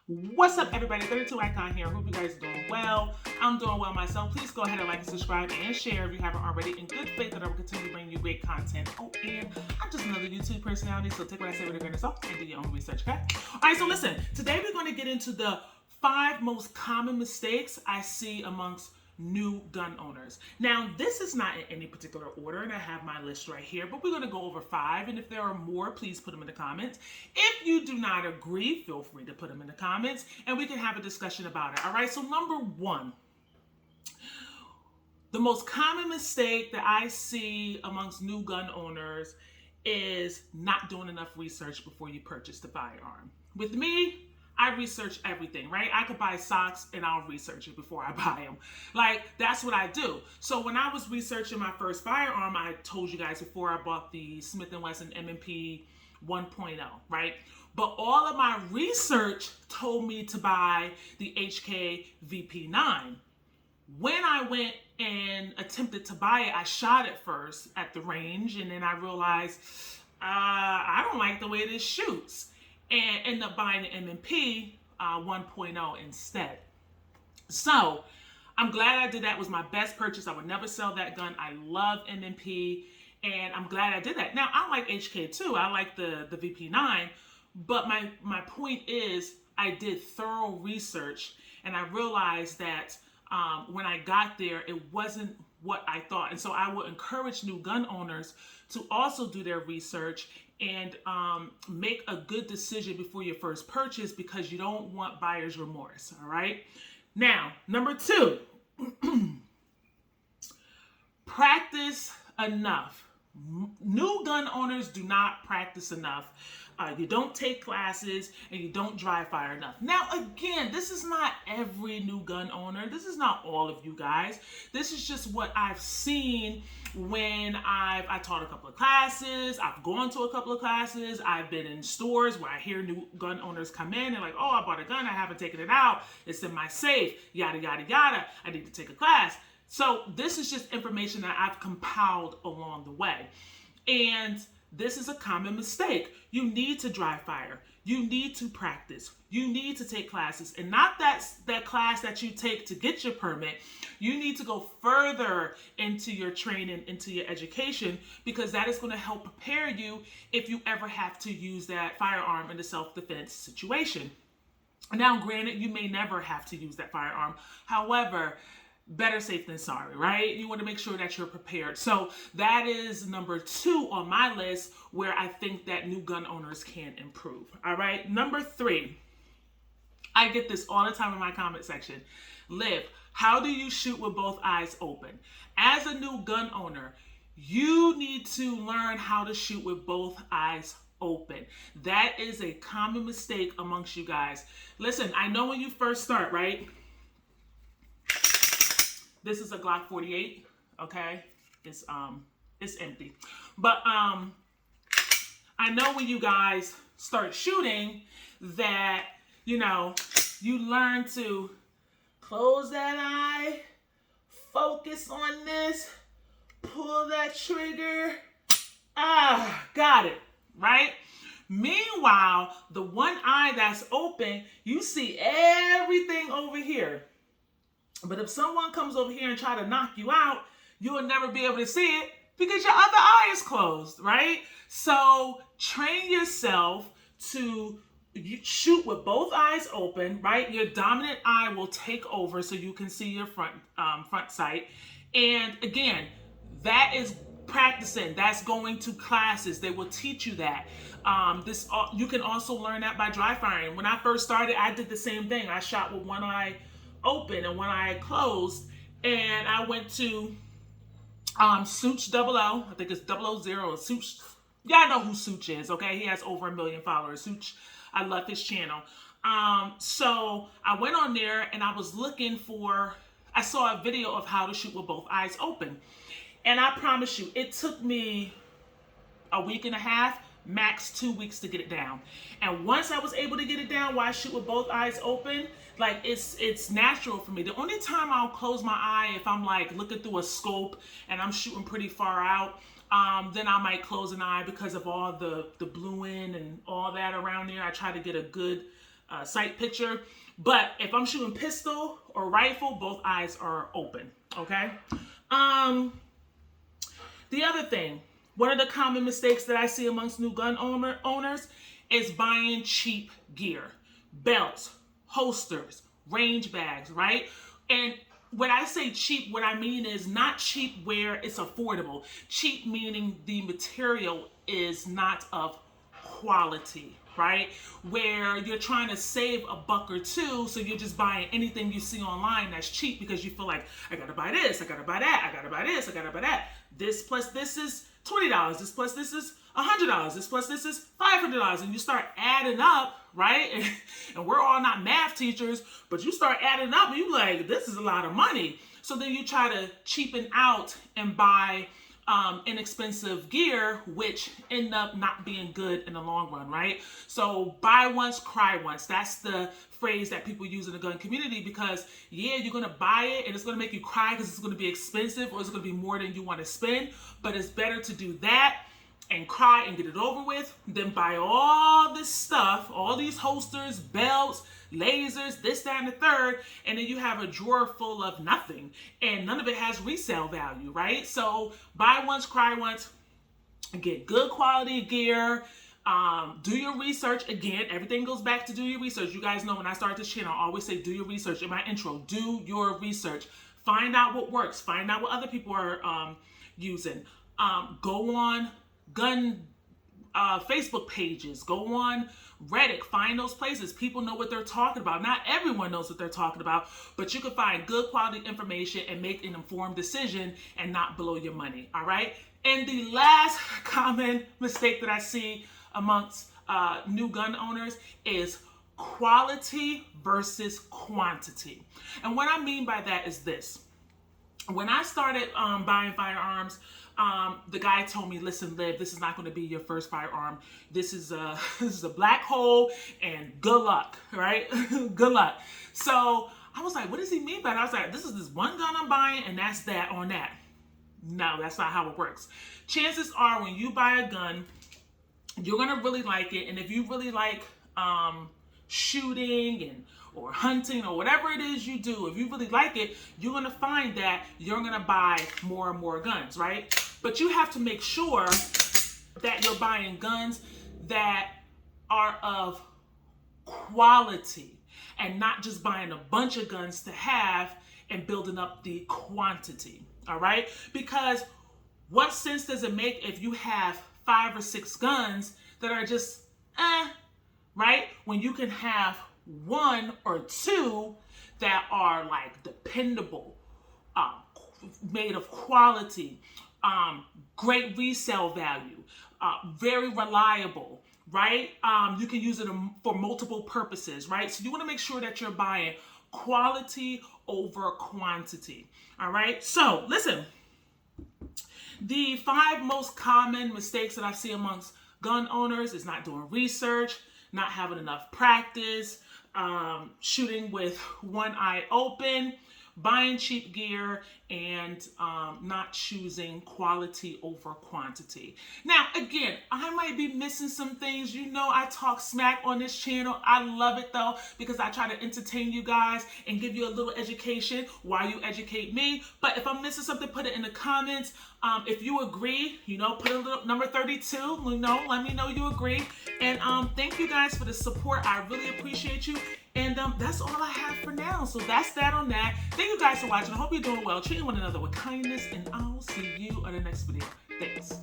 What's up, everybody? 32 Icon here. Hope you guys are doing well. I'm doing well myself. Please go ahead and like and subscribe and share if you haven't already. In good faith that I will continue to bring you great content. Oh, and I'm just another YouTube personality, so take what I say with a grain of salt and do your own research, okay? All right, so listen. Today we're going to get into the 5 most common mistakes I see amongst new gun owners. Now, this is not in any particular order, and I have my list right here, but we're going to go over 5, and if there are more, please put them in the comments. If you do not agree, feel free to put them in the comments, and we can have a discussion about it. All right, so number 1, the most common mistake that I see amongst new gun owners is not doing enough research before you purchase the firearm. With me, I research everything, right? I could buy socks and I'll research it before I buy them. Like, that's what I do. So when I was researching my first firearm, I told you guys before, I bought the Smith & Wesson M&P 1.0, right? But all of my research told me to buy the HK VP9. When I went and attempted to buy it, I shot it first at the range, and then I realized I don't like the way this shoots, and end up buying the M&P 1.0 instead. So I'm glad I did that. It was my best purchase. I would never sell that gun. I love M&P, and I'm glad I did that. Now, I like HK too. I like the VP9, but my point is I did thorough research, and I realized that when I got there, it wasn't what I thought. And so I would encourage new gun owners to also do their research and make a good decision before your first purchase, because you don't want buyer's remorse. All right. Now, number 2, practice enough. New gun owners do not practice enough. You don't take classes, and you don't dry fire enough. Now, again, this is not every new gun owner. This is not all of you guys. This is just what I've seen when I taught a couple of classes. I've gone to a couple of classes. I've been in stores where I hear new gun owners come in and like, oh, I bought a gun. I haven't taken it out. It's in my safe. Yada, yada, yada. I need to take a class. So this is just information that I've compiled along the way. And this is a common mistake. You need to dry fire. You need to practice. You need to take classes. And not that class that you take to get your permit. You need to go further into your training, into your education, because that is going to help prepare you if you ever have to use that firearm in a self-defense situation. Now, granted, you may never have to use that firearm. However, better safe than sorry, right? You want to make sure that you're prepared. So that is number 2 on my list where I think that new gun owners can improve. All right. Number 3, I get this all the time in my comment section. Liv, how do you shoot with both eyes open? As a new gun owner, you need to learn how to shoot with both eyes open. That is a common mistake amongst you guys. Listen, I know when you first start, right? This is a Glock 48, okay? It's empty. But I know when you guys start shooting that, you learn to close that eye, focus on this, pull that trigger. Got it, right? Meanwhile, the one eye that's open, you see everything over here. But if someone comes over here and try to knock you out, you'll never be able to see it because your other eye is closed, right? So train yourself to shoot with both eyes open, right? Your dominant eye will take over so you can see your front sight. And again, that is practicing. That's going to classes. They will teach you that. You can also learn that by dry firing. When I first started, I did the same thing. I shot with one eye open and one eye closed, and I went to Such 00. I think it's 000. Such, y'all know who Such is, okay? He has over 1 million followers. Such, I love his channel. So I went on there and I was looking for, I saw a video of how to shoot with both eyes open. And I promise you, it took me a week and a half, max 2 weeks to get it down. And once I was able to get it down while I shoot with both eyes open, like it's natural for me. The only time I'll close my eye if I'm like looking through a scope and I'm shooting pretty far out, then I might close an eye because of all the bluing and all that around there. I try to get a good sight picture. But if I'm shooting pistol or rifle, both eyes are open, okay? The other thing, one of the common mistakes that I see amongst new gun owners is buying cheap gear. Belts, holsters, range bags, right? And when I say cheap, what I mean is not cheap where it's affordable. Cheap meaning the material is not of quality, right? Where you're trying to save a buck or two, so you're just buying anything you see online that's cheap because you feel like, I gotta buy this, I gotta buy that, I gotta buy this, I gotta buy that. This plus this is $20, this plus this is $100, this plus this is $500, and you start adding up, right? And we're all not math teachers, but you start adding up and you're like, this is a lot of money. So then you try to cheapen out and buy inexpensive gear, which end up not being good in the long run, right? So buy once, cry once. That's the phrase that people use in the gun community, because yeah, you're gonna buy it and it's gonna make you cry because it's gonna be expensive or it's gonna be more than you want to spend. But it's better to do that and cry and get it over with than buy all this stuff, all these holsters, belts, lasers, this, that, and the third, and then you have a drawer full of nothing, and none of it has resale value, right? So buy once, cry once, get good quality gear, do your research. Again, everything goes back to do your research. You guys know when I start this channel, I always say do your research. In my intro, do your research. Find out what works. Find out what other people are using. Go on gun Facebook pages, go on Reddit, find those places. People know what they're talking about. Not everyone knows what they're talking about, but you can find good quality information and make an informed decision and not blow your money, all right? And the last common mistake that I see amongst new gun owners is quality versus quantity. And what I mean by that is this. When I started buying firearms, the guy told me, listen, Liv, this is not going to be your first firearm. This is a black hole, and good luck, right? Good luck. So I was like, what does he mean by that? I was like, this is this one gun I'm buying, and that's that on that. No, that's not how it works. Chances are when you buy a gun, you're going to really like it. And if you really like shooting or hunting or whatever it is you do, if you really like it, you're going to find that you're going to buy more and more guns, right? But you have to make sure that you're buying guns that are of quality and not just buying a bunch of guns to have and building up the quantity, all right? Because what sense does it make if you have 5 or 6 guns that are just, right? When you can have 1 or 2 that are like dependable, made of quality, great resale value, very reliable, right? You can use it for multiple purposes, right? So you want to make sure that you're buying quality over quantity, all right? So listen, the 5 most common mistakes that I see amongst gun owners is not doing research, not having enough practice, shooting with one eye open, buying cheap gear, and not choosing quality over quantity. Now, again, I might be missing some things. You know, I talk smack on this channel. I love it though, because I try to entertain you guys and give you a little education while you educate me. But if I'm missing something, put it in the comments. If you agree, you know, put a little number 32, you know, let me know you agree. And thank you guys for the support. I really appreciate you. And that's all I have for now. So that's that on that. Thank you guys for watching. I hope you're doing well, treating one another with kindness, and I'll see you on the next video. Thanks.